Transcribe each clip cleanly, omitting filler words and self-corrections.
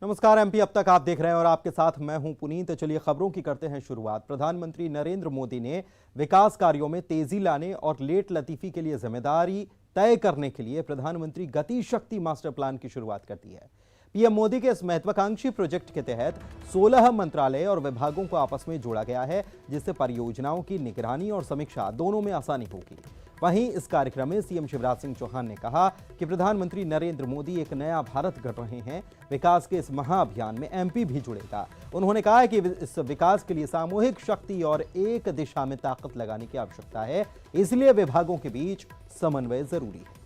नमस्कार एमपी अब तक आप देख रहे हैं और आपके साथ मैं हूं पुनीत। चलिए खबरों की करते हैं शुरुआत। प्रधानमंत्री नरेंद्र मोदी ने विकास कार्यों में तेजी लाने और लेट लतीफी के लिए जिम्मेदारी तय करने के लिए प्रधानमंत्री गति शक्ति मास्टर प्लान की शुरुआत कर दी है। पीएम मोदी के इस महत्वाकांक्षी प्रोजेक्ट के तहत 16 मंत्रालय और विभागों को आपस में जोड़ा गया है, जिससे परियोजनाओं की निगरानी और समीक्षा दोनों में आसानी होगी। वहीं इस कार्यक्रम में सीएम शिवराज सिंह चौहान ने कहा कि प्रधानमंत्री नरेंद्र मोदी एक नया भारत गढ़ रहे हैं। विकास के इस महाअभियान में एमपी भी जुड़ेगा। उन्होंने कहा है कि इस विकास के लिए सामूहिक शक्ति और एक दिशा में ताकत लगाने की आवश्यकता है, इसलिए विभागों के बीच समन्वय जरूरी है।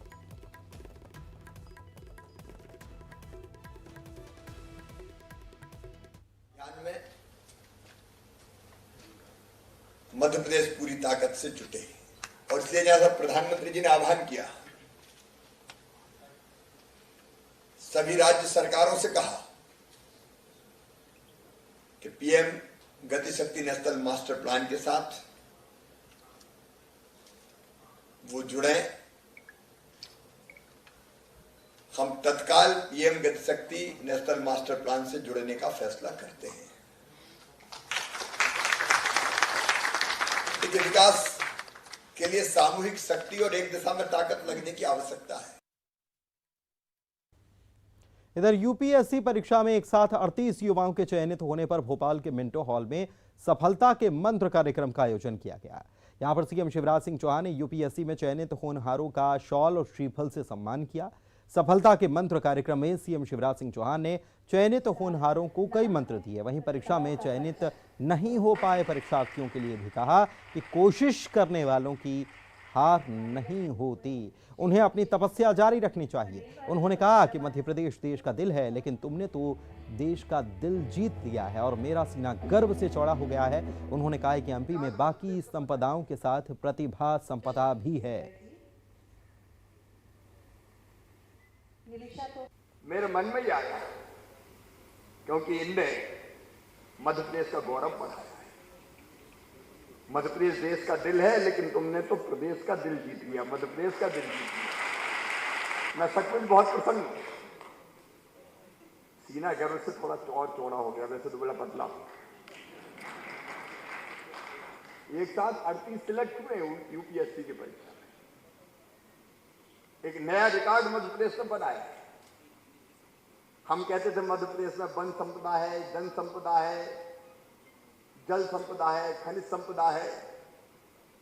मध्य प्रदेश पूरी ताकत से जुटे और इसलिए जैसा प्रधानमंत्री जी ने आह्वान किया, सभी राज्य सरकारों से कहा कि पीएम गति शक्ति नेशनल मास्टर प्लान के साथ वो जुड़े। हम तत्काल पीएम गति शक्ति नेशनल मास्टर प्लान से जुड़ने का फैसला करते हैं। विकास के लिए सामूहिक शक्ति और एक दिशा में ताकत लगने की आवश्यकता है। इधर यूपीएससी परीक्षा में एक साथ 38 युवाओं के चयनित होने पर भोपाल के मिंटो हॉल में सफलता के मंत्र कार्यक्रम का आयोजन किया गया। यहां पर सीएम शिवराज सिंह चौहान ने यूपीएससी में चयनित होनहारों का शॉल और श्रीफल से सम्मान किया। सफलता के मंत्र कार्यक्रम में सीएम शिवराज सिंह चौहान ने चयनित होनहारों को कई मंत्र दिए। वहीं परीक्षा में चयनित नहीं हो पाए परीक्षार्थियों के लिए भी कहा कि कोशिश करने वालों की हार नहीं होती, उन्हें अपनी तपस्या जारी रखनी चाहिए। उन्होंने कहा कि मध्य प्रदेश देश का दिल है, लेकिन तुमने तो देश का दिल जीत लिया है और मेरा सीना गर्व से चौड़ा हो गया है। उन्होंने कहा कि एमपी में बाकी संपदाओं के साथ प्रतिभा संपदा भी है। मेरे मन में ही आया क्योंकि इनने मध्य प्रदेश का गौरव बढ़ाया है। मध्य प्रदेश देश का दिल है, लेकिन तुमने तो प्रदेश का दिल जीत लिया, मध्य प्रदेश का दिल जीत लिया। मैं सचमुच बहुत प्रसन्न हूं। सीना गर्व से थोड़ा और चौड़ा हो गया, वैसे तो बड़ा पतला। एक साथ 38 सिलेक्ट हुए यूपीएससी की परीक्षा में। एक नया रिकॉर्ड मध्य प्रदेश में बनाया। हम कहते थे मध्य प्रदेश में वन संपदा है, जन संपदा है, जल संपदा है, खनिज संपदा है,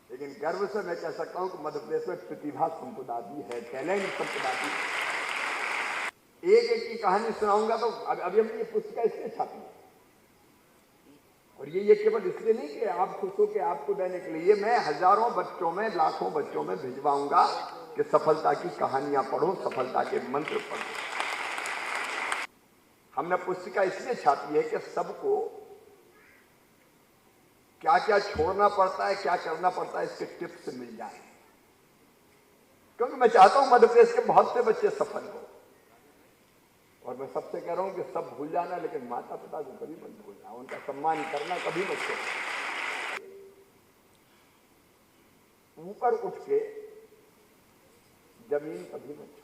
लेकिन गर्व से मैं कह सकता हूं कि मध्य प्रदेश में प्रतिभा संपदा भी है, टैलेंट संपदा भी है। एक एक की कहानी सुनाऊंगा तो अभी हमने ये पुस्तिका इसलिए छापी और ये केवल इसलिए नहीं कि आप खुश हो के आपको देने के लिए, मैं हजारों बच्चों में, लाखों बच्चों में भिजवाऊंगा कि सफलता की कहानियां पढ़ो, सफलता के मंत्र पढ़ो। हमने पुस्तिका इसलिए छापी है कि सबको क्या क्या छोड़ना पड़ता है, क्या करना पड़ता है, इसके टिप्स मिल जाए। क्योंकि मैं चाहता हूं मध्य प्रदेश के बहुत से बच्चे सफल हो। और मैं सबसे कह रहा हूं कि सब भूल जाना, लेकिन माता पिता को कभी मत भूलना, उनका सम्मान करना कभी मत छोड़ना। ऊपर उठ के जमीन कभी मत छोड़ना।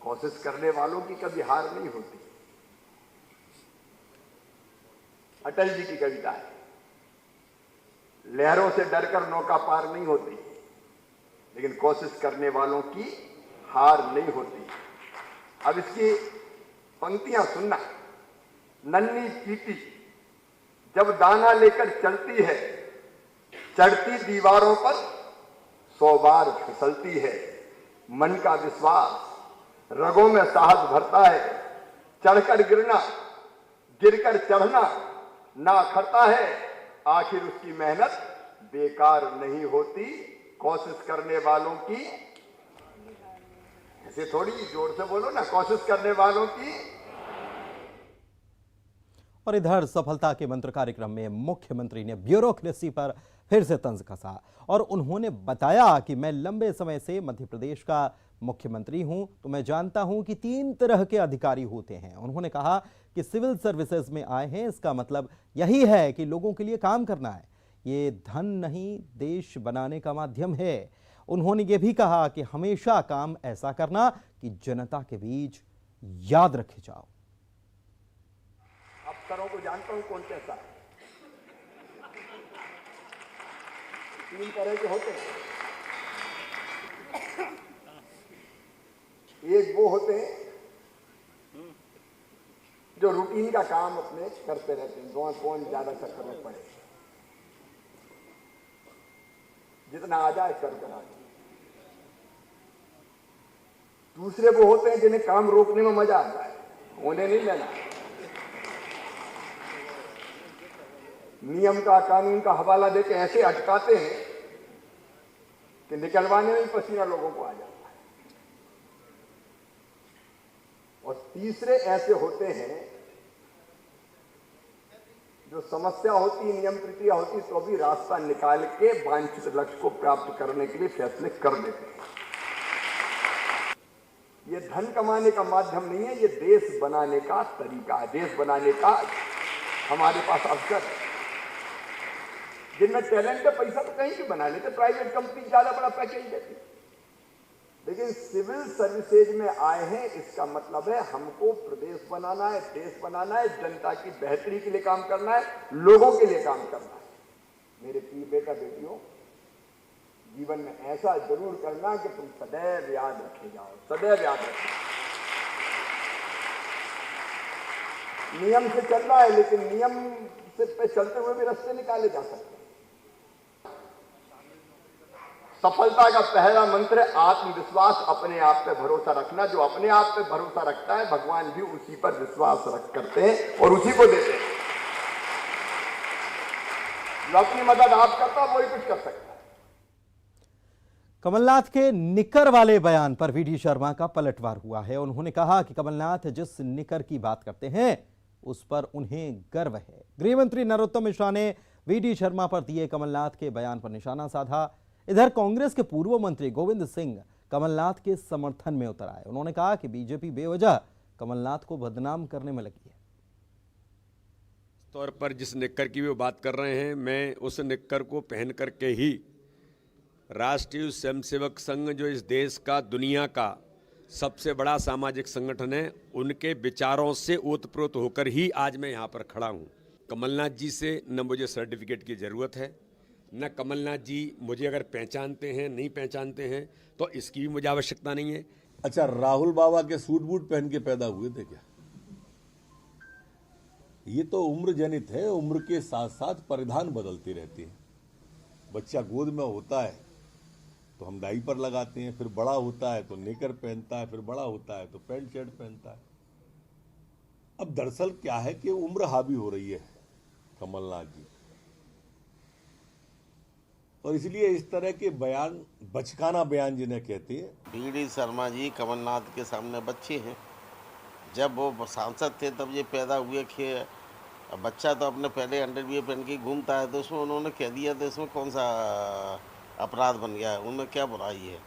कोशिश करने वालों की कभी हार नहीं होती। अटल जी की कविता है, लहरों से डरकर नौका पार नहीं होती, लेकिन कोशिश करने वालों की हार नहीं होती। अब इसकी पंक्तियां सुनना। नन्ही चींटी जब दाना लेकर चलती है, चढ़ती दीवारों पर 100 बार फिसलती है। मन का विश्वास रगों में साहस भरता है, चढ़कर गिरना, गिरकर चढ़ना ना अखरता है। आखिर उसकी मेहनत बेकार नहीं होती। कोशिश करने वालों की, ऐसे थोड़ी जोर से बोलो ना, कोशिश करने वालों की। और इधर सफलता के मंत्र कार्यक्रम में मुख्यमंत्री ने ब्यूरोक्रेसी पर फिर से तंज कसा और उन्होंने बताया कि मैं लंबे समय से मध्य प्रदेश का मुख्यमंत्री हूं, तो मैं जानता हूं कि 3 तरह के अधिकारी होते हैं। उन्होंने कहा कि सिविल सर्विसेज में आए हैं, इसका मतलब यही है कि लोगों के लिए काम करना है। ये धन नहीं, देश बनाने का माध्यम है। उन्होंने ये भी कहा कि हमेशा काम ऐसा करना कि कि जनता के बीच याद रखे जाओ। अफसरों को जानता हूं कौन कैसा है। 3 तरह के होते हैं। एक वो होते हैं जो रूटीन का काम अपने करते रहते हैं, कौन ज्यादा चक्कर में पड़े, जितना आ जाए कर करा। दूसरे वो होते हैं जिन्हें काम रोकने में मजा आता है, उन्हें नहीं लेना। नियम का, कानून का हवाला देके ऐसे अटकाते हैं कि निकलवाने में पसीना लोगों को आ जाता है। और तीसरे ऐसे होते हैं जो समस्या होती, नियम प्रक्रिया होती, तो भी रास्ता निकाल के वांछित लक्ष्य को प्राप्त करने के लिए फैसले कर देते हैं। ये धन कमाने का माध्यम नहीं है, ये देश बनाने का तरीका है। देश बनाने का हमारे पास अवसर है। जिनमें टैलेंट है, पैसा तो कहीं भी बना लेते, प्राइवेट कंपनी ज्यादा बड़ा पैकेज देती, लेकिन सिविल सर्विसेज में आए हैं, इसका मतलब है हमको प्रदेश बनाना है, देश बनाना है, जनता की बेहतरी के लिए काम करना है, लोगों के लिए काम करना है। मेरे प्रिय बेटा बेटियों, जीवन में ऐसा जरूर करना कि तुम सदैव याद रखे जाओ, सदैव याद रखे। नियम से चलना है, लेकिन नियम से पे चलते हुए भी रास्ते निकाले जा सकते हैं। सफलता का पहला मंत्र है आत्मविश्वास, अपने आप पे भरोसा रखना। जो अपने आप पे भरोसा रखता है, भगवान भी उसी पर विश्वास रख करते हैं और उसी को देते हैं। जो अपनी मदद आप करता है, वही कुछ कर सकता है। कमलनाथ के निकर वाले बयान पर वीडी शर्मा का पलटवार हुआ है। उन्होंने कहा कि कमलनाथ जिस निकर की बात करते हैं उस पर उन्हें गर्व है। गृह मंत्री नरोत्तम मिश्रा ने वीडी शर्मा पर दिए कमलनाथ के बयान पर निशाना साधा। इधर कांग्रेस के पूर्व मंत्री गोविंद सिंह कमलनाथ के समर्थन में उतर आए। उन्होंने कहा कि बीजेपी बेवजह कमलनाथ को बदनाम करने में लगी है। तौर पर जिस निक्कर की वो बात कर रहे हैं, मैं उस निक्कर को पहन करके ही राष्ट्रीय स्वयंसेवक संघ, जो इस देश का, दुनिया का सबसे बड़ा सामाजिक संगठन है, उनके विचारों से ओतप्रोत होकर ही आज मैं यहाँ पर खड़ा हूँ। कमलनाथ जी से न मुझे सर्टिफिकेट की ज़रूरत है, न कमलनाथ जी मुझे अगर पहचानते हैं, नहीं पहचानते हैं तो इसकी भी मुझे आवश्यकता नहीं है। अच्छा, राहुल बाबा के सूट बूट पहन के पैदा हुए थे क्या? ये तो उम्र जनित है, उम्र के साथ साथ परिधान बदलती रहती है। बच्चा गोद में होता है तो हम डायपर लगाते हैं, फिर बड़ा होता है तो नेकर पहनता है, फिर बड़ा होता है तो पैंट शर्ट पहनता है। अब दरअसल क्या है कि उम्र हावी हो रही है कमलनाथ जी, और इसलिए इस तरह के बयान, बचकाना बयान जिन्हें कहते हैं। वीडी शर्मा जी कमलनाथ के सामने बच्चे हैं। जब वो सांसद थे तब ये पैदा हुए कि बच्चा तो अपने पहले अंडरवियर पहन के घूमता है, तो उसमें उन्होंने कह दिया तो इसमें कौन सा अपराध बन गया है, उनमें क्या बुराई है।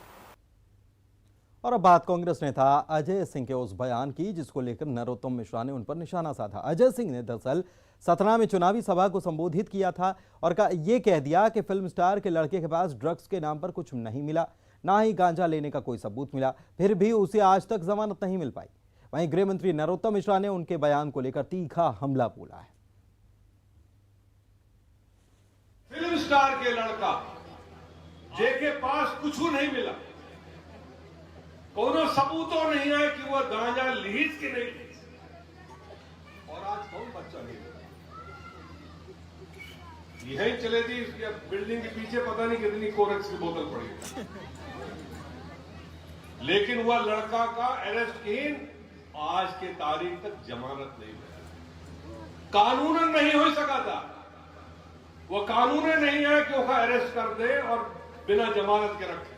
और अब बात कांग्रेस नेता अजय सिंह के उस बयान की जिसको लेकर नरोत्तम मिश्रा ने उन पर निशाना साधा। अजय सिंह ने दरअसल सतना में चुनावी सभा को संबोधित किया था और ये कह दिया कि फिल्म स्टार के लड़के के पास ड्रग्स के नाम पर कुछ नहीं मिला, ना ही गांजा लेने का कोई सबूत मिला, फिर भी उसे आज तक जमानत नहीं मिल पाई। वहीं गृह मंत्री नरोत्तम मिश्रा ने उनके बयान को लेकर तीखा हमला बोला है। फिल्म स्टार के लड़का जेके पास कुछ नहीं मिला, कोनो सबूतों नहीं है कि वह गांजा लीज के नहीं लीज, और आज कौन बच्चा नहीं मिला। यही चले थी बिल्डिंग के पीछे पता नहीं कितनी कोरेक्स की बोतल पड़ी, लेकिन वह लड़का का अरेस्ट इन आज के तारीख तक जमानत नहीं मिला। कानूनन नहीं हो सका था, वह कानून नहीं है कि उसका अरेस्ट कर दे और बिना जमानत के रखे,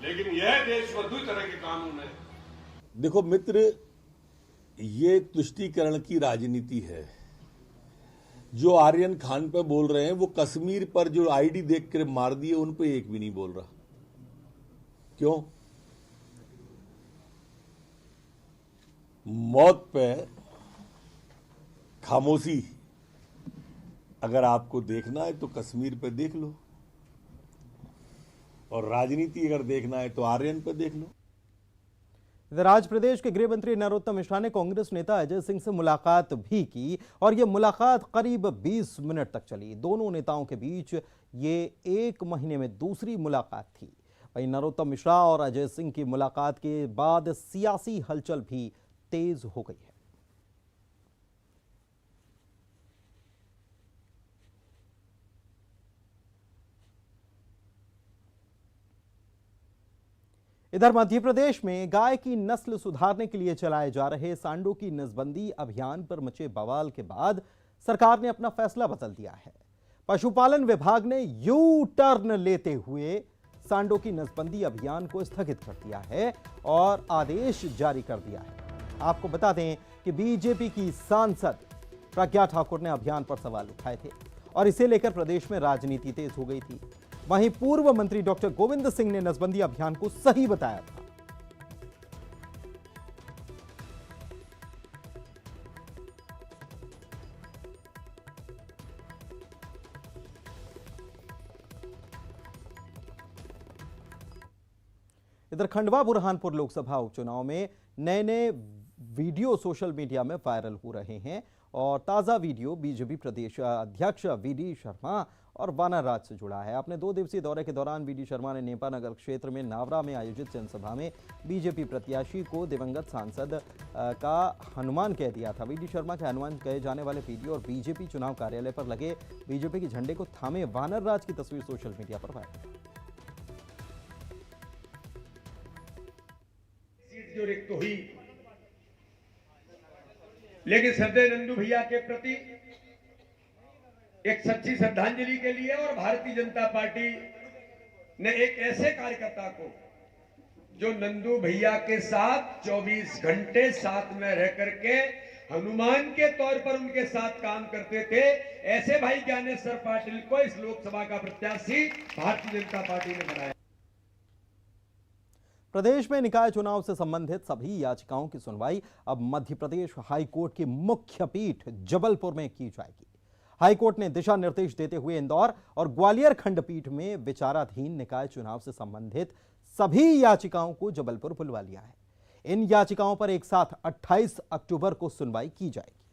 लेकिन यह देशद्रोही तरह के कानून है। देखो मित्र, ये तुष्टीकरण की राजनीति है। जो आर्यन खान पे बोल रहे हैं, वो कश्मीर पर जो आईडी देख कर मार दिए उन पे एक भी नहीं बोल रहा। क्यों? मौत पे खामोशी अगर आपको देखना है तो कश्मीर पे देख लो, और राजनीति अगर देखना है तो आर्यन पे देख लो। इधर आज प्रदेश के गृह मंत्री नरोत्तम मिश्रा ने कांग्रेस नेता अजय सिंह से मुलाकात भी की और यह मुलाकात करीब 20 मिनट तक चली। दोनों नेताओं के बीच ये 1 महीने में दूसरी मुलाकात थी। वहीं नरोत्तम मिश्रा और अजय सिंह की मुलाकात के बाद सियासी हलचल भी तेज हो गई है। इधर मध्य प्रदेश में गाय की नस्ल सुधारने के लिए चलाए जा रहे सांडों की नसबंदी अभियान पर मचे बवाल के बाद सरकार ने अपना फैसला बदल दिया है। पशुपालन विभाग ने यू टर्न लेते हुए सांडों की नसबंदी अभियान को स्थगित कर दिया है और आदेश जारी कर दिया है। आपको बता दें कि बीजेपी की सांसद प्रज्ञा ठाकुर ने अभियान पर सवाल उठाए थे और इसे लेकर प्रदेश में राजनीति तेज हो गई थी। वहीं पूर्व मंत्री डॉक्टर गोविंद सिंह ने नसबंदी अभियान को सही बताया था। इधर खंडवा बुरहानपुर लोकसभा उपचुनाव में नए वीडियो सोशल मीडिया में वायरल हो रहे हैं और ताजा वीडियो बीजेपी प्रदेश अध्यक्ष वीडी शर्मा और वानर राज से जुड़ा है। अपने 2 दिवसीय दौरे के दौरान वीडी शर्मा ने नेपा नगर क्षेत्र में नावरा में आयोजित जनसभा में बीजेपी प्रत्याशी को दिवंगत सांसद का हनुमान कह दिया था। वीडी शर्मा के हनुमान कहे जाने वाले वीडियो और बीजेपी चुनाव कार्यालय पर लगे बीजेपी के झंडे को थामे वानर राज की तस्वीर सोशल मीडिया पर वायरल। सीट जो रिक्त हुई, लेकिन श्रद्धेय नंदू भैया के प्रति एक सच्ची श्रद्धांजलि के लिए और भारतीय जनता पार्टी ने एक ऐसे कार्यकर्ता को जो नंदू भैया के साथ 24 घंटे साथ में रह करके हनुमान के तौर पर उनके साथ काम करते थे, ऐसे भाई ज्ञानेश्वर पाटिल को इस लोकसभा का प्रत्याशी भारतीय जनता पार्टी ने बनाया। प्रदेश में निकाय चुनाव से संबंधित सभी याचिकाओं की सुनवाई अब मध्य प्रदेश हाईकोर्ट की मुख्य पीठ जबलपुर में की जाएगी। हाईकोर्ट ने दिशा निर्देश देते हुए इंदौर और ग्वालियर खंडपीठ में विचाराधीन निकाय चुनाव से संबंधित सभी याचिकाओं को जबलपुर बुलवा लिया है। इन याचिकाओं पर एक साथ 28 अक्टूबर को सुनवाई की जाएगी।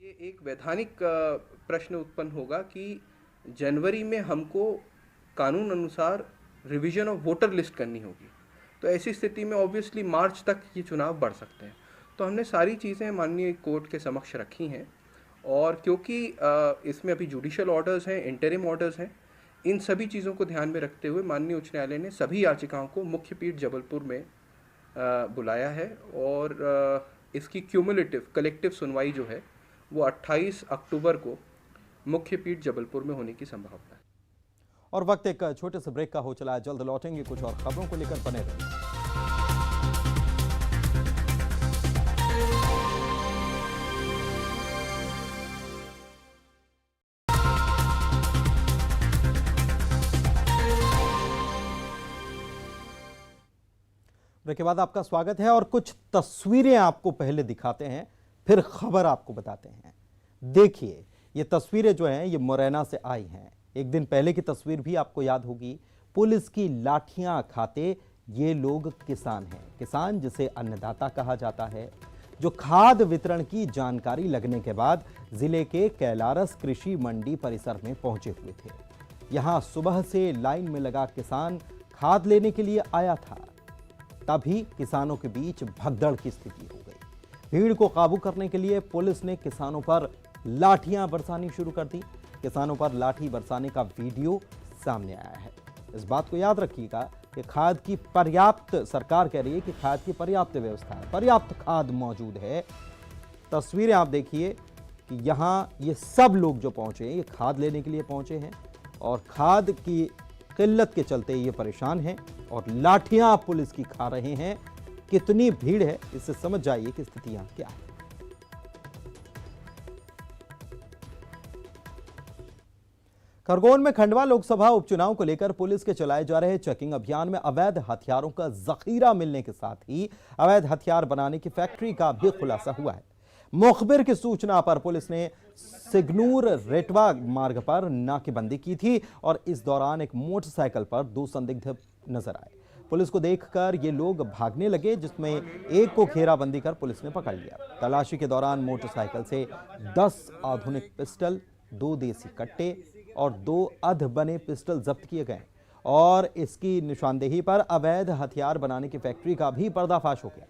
ये एक वैधानिक प्रश्न उत्पन्न होगा कि जनवरी में हमको कानून अनुसार रिवीजन ऑफ वोटर लिस्ट करनी होगी, तो ऐसी स्थिति में ऑब्वियसली मार्च तक ये चुनाव बढ़ सकते हैं। तो हमने सारी चीज़ें माननीय कोर्ट के समक्ष रखी हैं और क्योंकि इसमें अभी जुडिशियल ऑर्डर्स हैं, इंटरिम ऑर्डर्स हैं, इन सभी चीज़ों को ध्यान में रखते हुए माननीय उच्च न्यायालय ने सभी याचिकाओं को मुख्य पीठ जबलपुर में बुलाया है और इसकी क्यूमुलेटिव कलेक्टिव सुनवाई जो है वो 28 अक्टूबर को मुख्य पीठ जबलपुर में होने की संभावना है। और वक्त एक छोटे से ब्रेक का हो चला है, जल्द लौटेंगे कुछ और खबरों को लेकर, बने रहें। ब्रेक के बाद आपका स्वागत है और कुछ तस्वीरें आपको पहले दिखाते हैं, फिर खबर आपको बताते हैं। देखिए, ये तस्वीरें जो हैं ये मुरैना से आई हैं। एक दिन पहले की तस्वीर भी आपको याद होगी। पुलिस की लाठियां खाते ये लोग किसान हैं, किसान जिसे अन्नदाता कहा जाता है, जो खाद वितरण की जानकारी लगने के बाद जिले के कैलारस कृषि मंडी परिसर में पहुंचे हुए थे। यहां सुबह से लाइन में लगा किसान खाद लेने के लिए आया था, तभी किसानों के बीच भगदड़ की स्थिति हो गई। भीड़ को काबू करने के लिए पुलिस ने किसानों पर लाठियां बरसानी शुरू कर दी। किसानों पर लाठी बरसाने का वीडियो सामने आया है। इस बात को याद रखिएगा कि खाद की पर्याप्त, सरकार कह रही है कि खाद की पर्याप्त व्यवस्था है, पर्याप्त खाद मौजूद है। तस्वीरें आप देखिए कि यहाँ ये सब लोग जो पहुंचे हैं ये खाद लेने के लिए पहुंचे हैं और खाद की किल्लत के चलते ये परेशान हैं और लाठियां पुलिस की खा रहे हैं। कितनी भीड़ है इससे समझ जाइए कि स्थितियां क्या है। खरगोन में खंडवा लोकसभा उपचुनाव को लेकर पुलिस के चलाए जा रहे चेकिंग अभियान में अवैध हथियारों का जखीरा मिलने के साथ ही अवैध हथियार बनाने की फैक्ट्री का भी खुलासा हुआ है। मुखबिर की सूचना पर पुलिस ने सिग्नूर रेटवा मार्ग पर नाकेबंदी की थी और इस दौरान एक मोटरसाइकिल पर 2 संदिग्ध नजर आए। पुलिस को देखकर ये लोग भागने लगे, जिसमें एक को घेराबंदी कर पुलिस ने पकड़ लिया। तलाशी के दौरान मोटरसाइकिल से 10 आधुनिक पिस्टल, 2 देसी कट्टे और 2 अध बने पिस्टल जब्त किए गए और इसकी निशानदेही पर अवैध हथियार बनाने की फैक्ट्री का भी पर्दाफाश हो गया।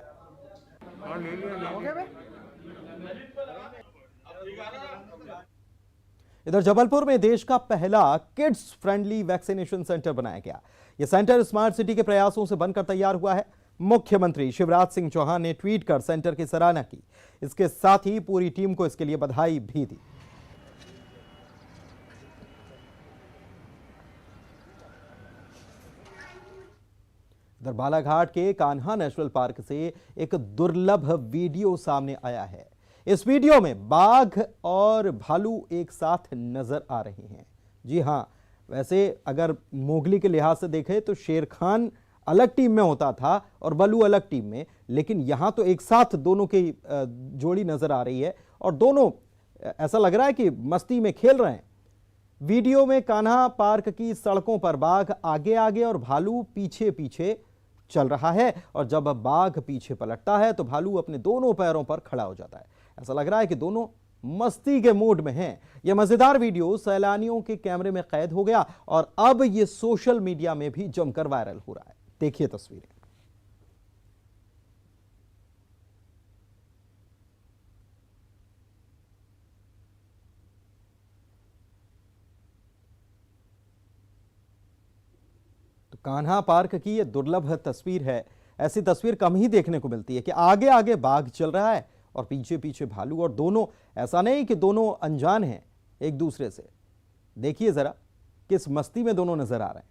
इधर जबलपुर में देश का पहला किड्स फ्रेंडली वैक्सीनेशन सेंटर बनाया गया। यह सेंटर स्मार्ट सिटी के प्रयासों से बनकर तैयार हुआ है। मुख्यमंत्री शिवराज सिंह चौहान ने ट्वीट कर सेंटर की सराहना की। इसके साथ ही पूरी टीम को इसके लिए बधाई भी दी। इधर बालाघाट के कान्हा नेशनल पार्क से एक दुर्लभ वीडियो सामने आया है। इस वीडियो में बाघ और भालू एक साथ नजर आ रहे हैं। जी हां, वैसे अगर मोगली के लिहाज से देखें तो शेर खान अलग टीम में होता था और बल्लू अलग टीम में, लेकिन यहां तो एक साथ दोनों की जोड़ी नजर आ रही है और दोनों ऐसा लग रहा है कि मस्ती में खेल रहे हैं। वीडियो में कान्हा पार्क की सड़कों पर बाघ आगे आगे और भालू पीछे पीछे चल रहा है और जब बाघ पीछे पलटता है तो भालू अपने दोनों पैरों पर खड़ा हो जाता है। ऐसा लग रहा है कि दोनों मस्ती के मूड में हैं। यह मजेदार वीडियो सैलानियों के कैमरे में कैद हो गया और अब यह सोशल मीडिया में भी जमकर वायरल हो रहा है। देखिए तस्वीरें। तो कान्हा पार्क की यह दुर्लभ तस्वीर है। ऐसी तस्वीर कम ही देखने को मिलती है कि आगे आगे बाघ चल रहा है और पीछे पीछे भालू, और दोनों, ऐसा नहीं कि दोनों अनजान हैं एक दूसरे से। देखिए जरा किस मस्ती में दोनों नजर आ रहे हैं।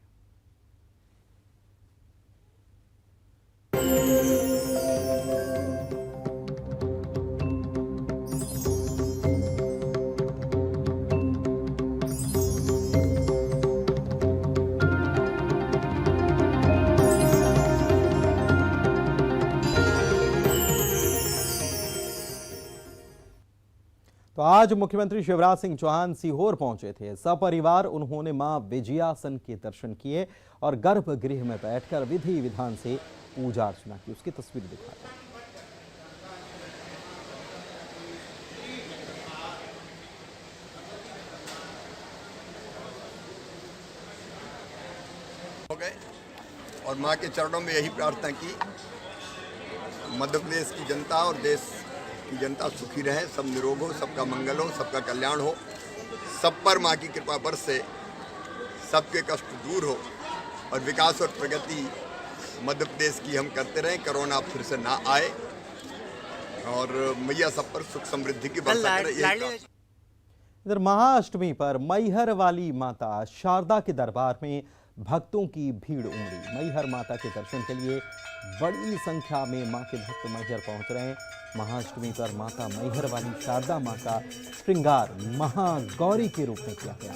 तो आज मुख्यमंत्री शिवराज सिंह चौहान सीहोर पहुंचे थे। सपरिवार उन्होंने मां विजयासन के दर्शन किए और गर्भगृह में बैठकर विधि विधान से पूजा अर्चना की। उसकी तस्वीर दिखाते हैं। हो गए और मां के चरणों में यही प्रार्थना की, मध्य प्रदेश की जनता और देश की जनता सुखी रहे, सब निरोग हो, सबका मंगल हो, सबका कल्याण हो, सब पर मां की कृपा बरसे, सबके कष्ट दूर हो और विकास और प्रगति मध्य प्रदेश की हम करते रहें। कोरोना फिर से ना आए और मैया सब पर सुख समृद्धि की बरसा करे। इधर महाअष्टमी पर मैहर वाली माता शारदा के दरबार में भक्तों की भीड़ उमड़ी। मैहर माता के दर्शन के लिए बड़ी संख्या में मां के भक्त मैहर पहुंच रहे हैं। महाअष्टमी पर माता मैहर वाली शारदा मां का श्रृंगार महागौरी के रूप में किया गया।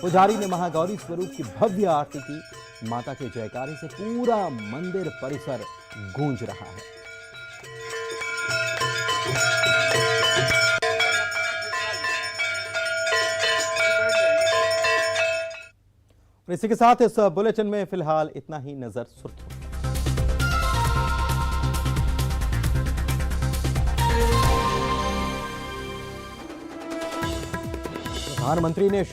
पुजारी ने महागौरी स्वरूप की भव्य आरती की। माता के जयकारे से पूरा मंदिर परिसर गूंज रहा है। और इसी के साथ इस बुलेटिन में फिलहाल इतना ही। नजर सुर्खियों। प्रधानमंत्री ने